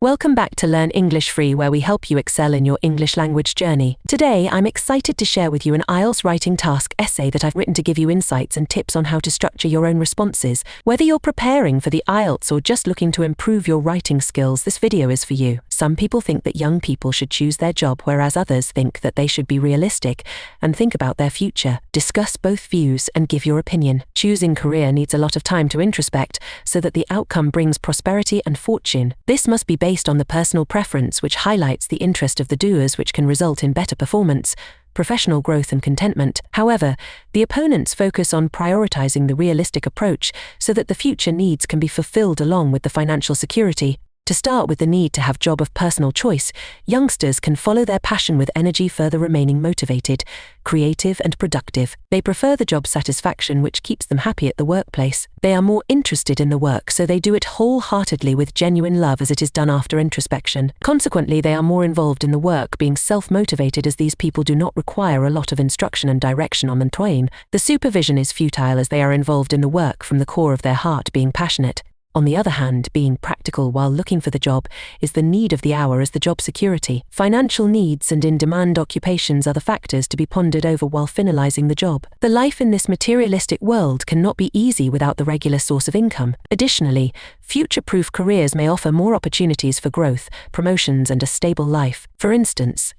Welcome back to Learn English Free, where we help you excel in your English language journey. Today, I'm excited to share with you an IELTS Writing Task essay that I've written to give you insights and tips on how to structure your own responses. Whether you're preparing for the IELTS or just looking to improve your writing skills, this video is for you. Some people think that young people should choose their job, whereas others think that they should be realistic and think about their future. Discuss both views and give your opinion. Choosing career needs a lot of time to introspect so that the outcome brings prosperity and fortune. This must be based on the personal preference, which highlights the interest of the doers, which can result in better performance, professional growth and contentment. However, the opponents focus on prioritizing the realistic approach so that the future needs can be fulfilled along with the financial security. To start with the need to have job of personal choice, youngsters can follow their passion with energy, further remaining motivated, creative and productive. They prefer the job satisfaction, which keeps them happy at the workplace. They are more interested in the work, so they do it wholeheartedly with genuine love, as it is done after introspection. Consequently, they are more involved in the work, being self-motivated, as these people do not require a lot of instruction and direction on them twain. The supervision is futile, as they are involved in the work from the core of their heart, being passionate. On the other hand, being practical while looking for the job is the need of the hour, as the job security. Financial needs and in-demand occupations are the factors to be pondered over while finalizing the job. The life in this materialistic world cannot be easy without the regular source of income. Additionally, future-proof careers may offer more opportunities for growth, promotions, and a stable life. For instance,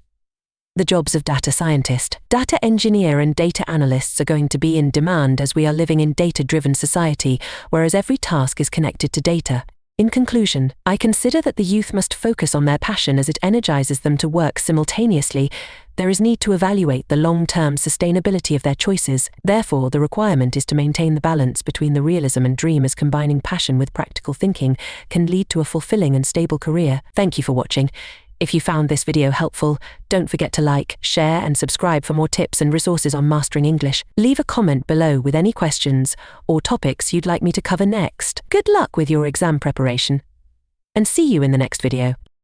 the jobs of data scientist, data engineer and data analysts are going to be in demand, as we are living in data-driven society, whereas every task is connected to data. In conclusion, I consider that the youth must focus on their passion, as it energizes them to work simultaneously. There is need to evaluate the long-term sustainability of their choices. Therefore, the requirement is to maintain the balance between the realism and dream, as combining passion with practical thinking can lead to a fulfilling and stable career. Thank you for watching. If you found this video helpful, don't forget to like, share, and subscribe for more tips and resources on mastering English. Leave a comment below with any questions or topics you'd like me to cover next. Good luck with your exam preparation, and see you in the next video.